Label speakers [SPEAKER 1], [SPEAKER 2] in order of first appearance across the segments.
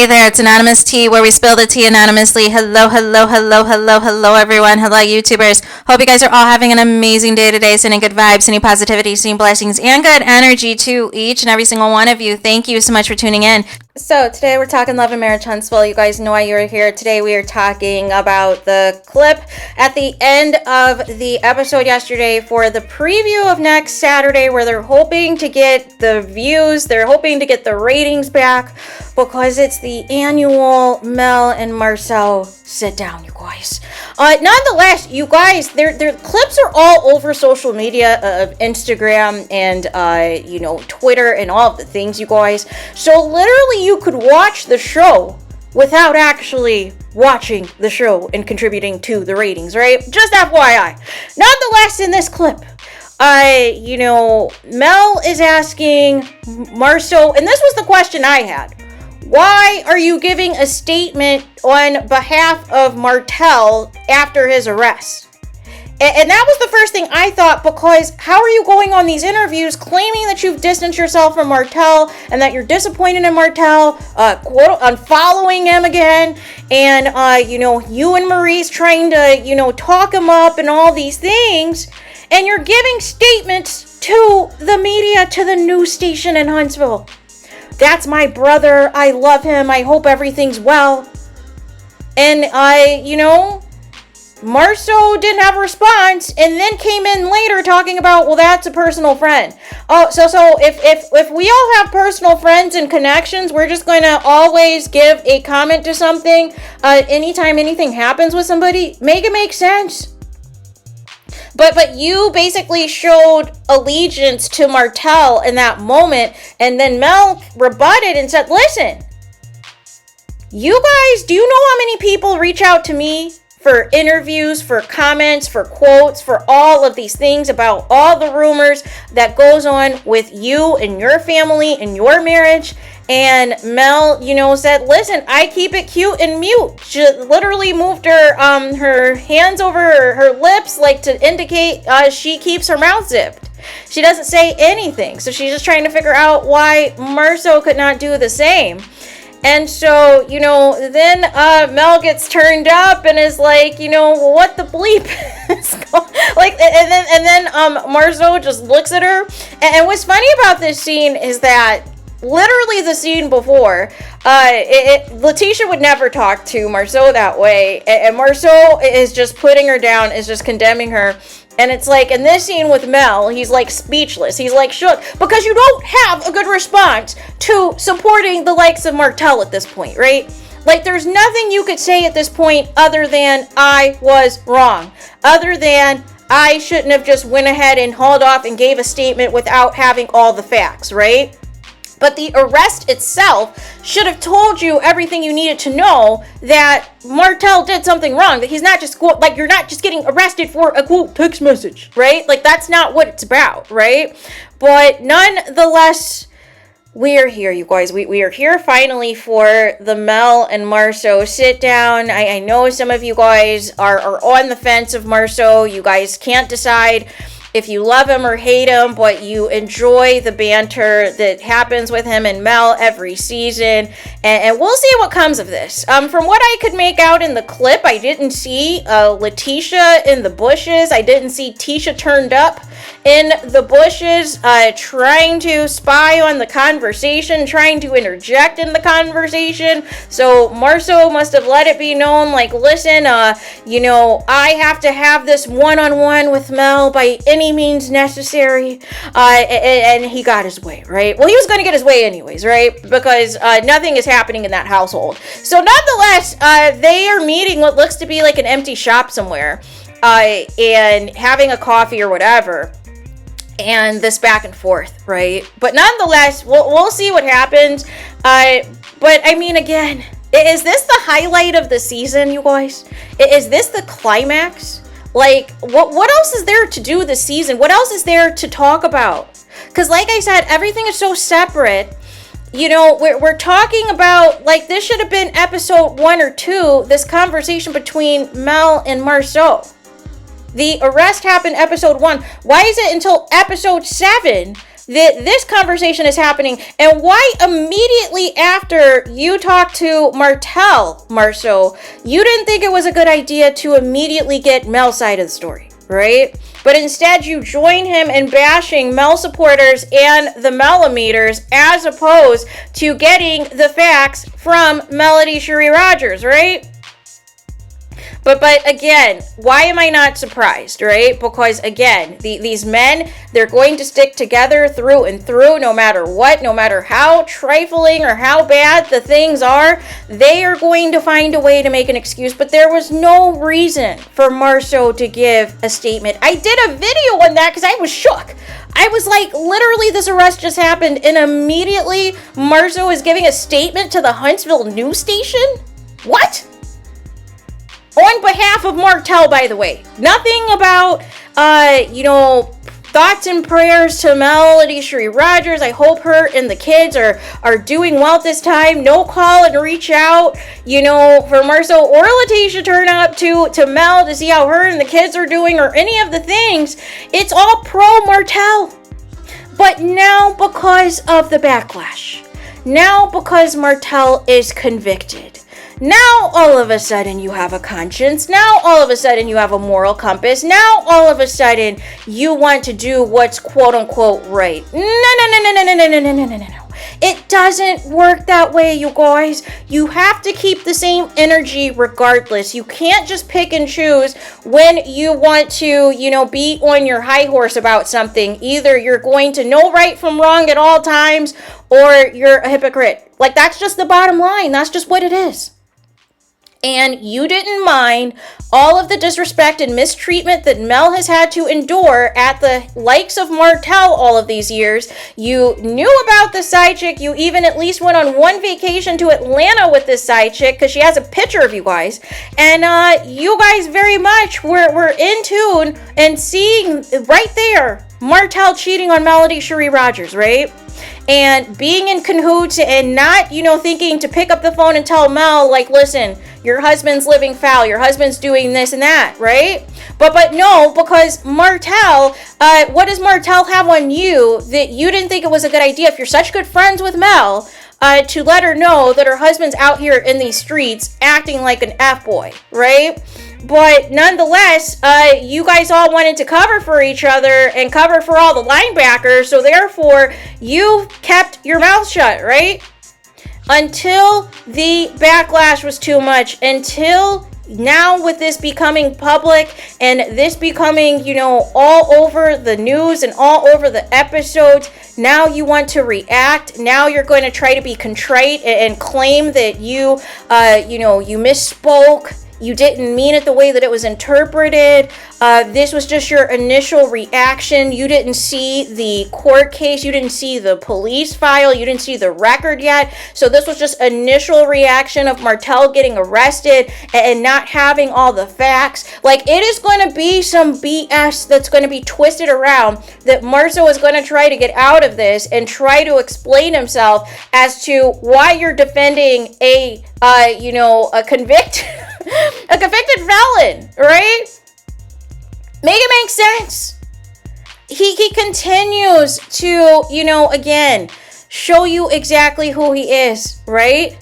[SPEAKER 1] there, it's Anonymous Tea, where we spill the tea anonymously. Hello, everyone. Hello, YouTubers. Hope you guys are all having an amazing day today, sending good vibes, sending positivity, sending blessings, and good energy to each and every single one of you. Thank you so much for tuning in. So today we're talking love and marriage, Huntsville. You guys know why you're here. Today we are talking about the clip at the end of the episode yesterday for the preview of next Saturday, where they're hoping to get the views, they're hoping to get the ratings back, because it's the annual MEL and MARSAU sit down, you guys. Nonetheless, you guys, their clips are all over social media of Instagram and Twitter and all of the things, you guys. So literally you could watch the show without actually watching the show and contributing to the ratings, right? Just FYI. Nonetheless, in this clip, Mel is asking MARSAU, and this was the question I had. Why are you giving a statement on behalf of Martell after his arrest? And that was the first thing I thought, because how are you going on these interviews claiming that you've distanced yourself from Martell and that you're disappointed in Martell, unfollowing him again, and, you and Marie's trying to, talk him up and all these things, and you're giving statements to the media, to the news station in Huntsville. That's my brother. I love him. I hope everything's well. And MARSAU didn't have a response, and then came in later talking about, well, that's a personal friend. Oh, so if we all have personal friends and connections, we're just going to always give a comment to something anytime anything happens with somebody. Make it make sense. But you basically showed allegiance to Martell in that moment, and then Mel rebutted and said, listen, you guys, do you know how many people reach out to me for interviews, for comments, for quotes, for all of these things about all the rumors that goes on with you and your family and your marriage? And Mel, said, listen, I keep it cute and mute. She literally moved her hands over her lips, like to indicate she keeps her mouth zipped. She doesn't say anything. So she's just trying to figure out why MARSAU could not do the same. And so, then Mel gets turned up and is like, what the bleep is going, like, and then MARSAU just looks at her. And what's funny about this scene is that literally the scene before, Letitia would never talk to MARSAU that way, and MARSAU is just putting her down, is just condemning her. And it's like, in this scene with Mel, he's like speechless. He's like shook, because you don't have a good response to supporting the likes of Martell at this point, right? Like, there's nothing you could say at this point other than I was wrong. Other than I shouldn't have just went ahead and hauled off and gave a statement without having all the facts, right? But the arrest itself should have told you everything you needed to know, that Martell did something wrong, that he's not just, you're not just getting arrested for a, quote, text message, right? Like, that's not what it's about, right? But nonetheless, we are here, you guys. We are here finally for the MEL and MARSAU sit down. I know some of you guys are on the fence of MARSAU. You guys can't decide if you love him or hate him, but you enjoy the banter that happens with him and Mel every season, and we'll see what comes of this. From what I could make out in the clip, I didn't see Letitia in the bushes. I didn't see Tisha turned up in the bushes, trying to spy on the conversation, trying to interject in the conversation. So MARSAU must have let it be known, like, listen, I have to have this one-on-one with Mel by any means necessary, and he got his way, right? Well, he was going to get his way anyways, right? Because nothing is happening in that household. So nonetheless, they are meeting what looks to be like an empty shop somewhere, and having a coffee or whatever, and this back and forth, right? But nonetheless, we'll see what happens. But I mean, again, is this the highlight of the season, you guys? Is this the climax? Like, what else is there to do this season? What else is there to talk about? Because like I said, everything is so separate. We're talking about, like, this should have been episode 1 or 2, this conversation between Mel and MARSAU. The arrest happened episode 1. Why is it until episode 7 this conversation is happening, and why immediately after you talked to MARSAU, you didn't think it was a good idea to immediately get Mel's side of the story, right? But instead you join him in bashing Mel supporters and the Melimeters, as opposed to getting the facts from Melody Cherie Rogers, right? But again, why am I not surprised, right? Because again, these men, they're going to stick together through and through, no matter what, no matter how trifling or how bad the things are, they are going to find a way to make an excuse. But there was no reason for MARSAU to give a statement. I did a video on that because I was shook. I was like, literally, this arrest just happened, and immediately MARSAU is giving a statement to the Huntsville news station? What? On behalf of Martell, by the way. Nothing about, thoughts and prayers to Melody Cherie Rogers. I hope her and the kids are doing well this time. No call and reach out, for MARSAU or Letitia turn up to Mel to see how her and the kids are doing or any of the things. It's all pro Martell. But now because of the backlash, now because Martell is convicted, now all of a sudden you have a conscience. Now all of a sudden you have a moral compass. Now all of a sudden you want to do what's quote unquote right. No. It doesn't work that way, you guys. You have to keep the same energy regardless. You can't just pick and choose when you want to, be on your high horse about something. Either you're going to know right from wrong at all times, or you're a hypocrite. Like, that's just the bottom line. That's just what it is. And you didn't mind all of the disrespect and mistreatment that Mel has had to endure at the likes of Martell all of these years. You knew about the side chick. You even at least went on one vacation to Atlanta with this side chick because she has a picture of you guys. And you guys very much were in tune and seeing right there Martell cheating on Melody Cherie Rogers, right? And being in cahoots and not, thinking to pick up the phone and tell Mel, like, listen, your husband's living foul, your husband's doing this and that, right? But no, because Martell, what does Martell have on you that you didn't think it was a good idea, if you're such good friends with Mel, to let her know that her husband's out here in these streets acting like an F-boy, right? But nonetheless, you guys all wanted to cover for each other and cover for all the linebackers, so therefore you kept your mouth shut, right? Until the backlash was too much, until now with this becoming public and this becoming, all over the news and all over the episodes, now you want to react. Now you're going to try to be contrite and claim that you misspoke. You didn't mean it the way that it was interpreted. This was just your initial reaction. You didn't see the court case. You didn't see the police file. You didn't see the record yet. So this was just initial reaction of Martell getting arrested and not having all the facts. Like, it is going to be some BS that's going to be twisted around that MARSAU is going to try to get out of this and try to explain himself as to why you're defending a convicted felon, right? Make it make sense. He continues to, again, show you exactly who he is, right?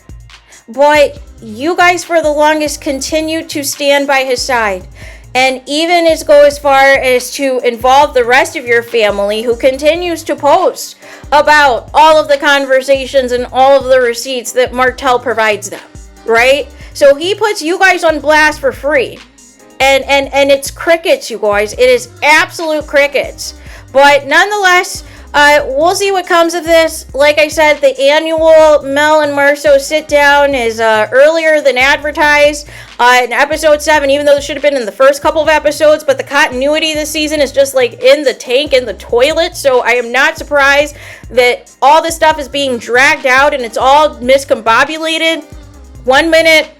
[SPEAKER 1] But you guys for the longest continued to stand by his side. And even go as far as to involve the rest of your family, who continues to post about all of the conversations and all of the receipts that Martell provides them, right? So he puts you guys on blast for free. And it's crickets, you guys. It is absolute crickets. But nonetheless, we'll see what comes of this. Like I said, the annual Mel and MARSAU sit down is earlier than advertised in episode 7, even though it should have been in the first couple of episodes. But the continuity this season is just like in the tank, in the toilet. So I am not surprised that all this stuff is being dragged out and it's all miscombobulated. 1 minute,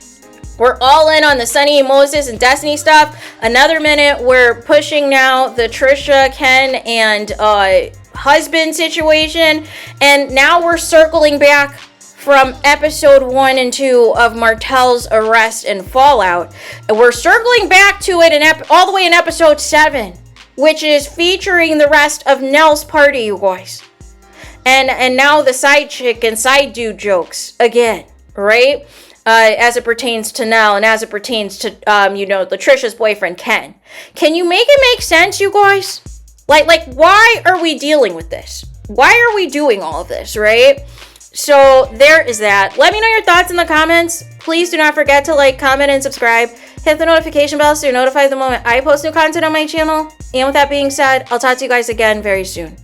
[SPEAKER 1] we're all in on the Sunny Moses and Destiny stuff. Another minute, we're pushing now the Trisha, Ken, and husband situation. And now we're circling back from episode 1 and 2 of Martell's arrest and fallout. And we're circling back to it all the way in episode 7, which is featuring the rest of Nell's party, you guys. And now the side chick and side dude jokes again, right? As it pertains to Nell and as it pertains to, Latricia's boyfriend, Ken. Can you make it make sense, you guys? Like, why are we dealing with this? Why are we doing all of this, right? So there is that. Let me know your thoughts in the comments. Please do not forget to like, comment, and subscribe. Hit the notification bell so you're notified the moment I post new content on my channel. And with that being said, I'll talk to you guys again very soon.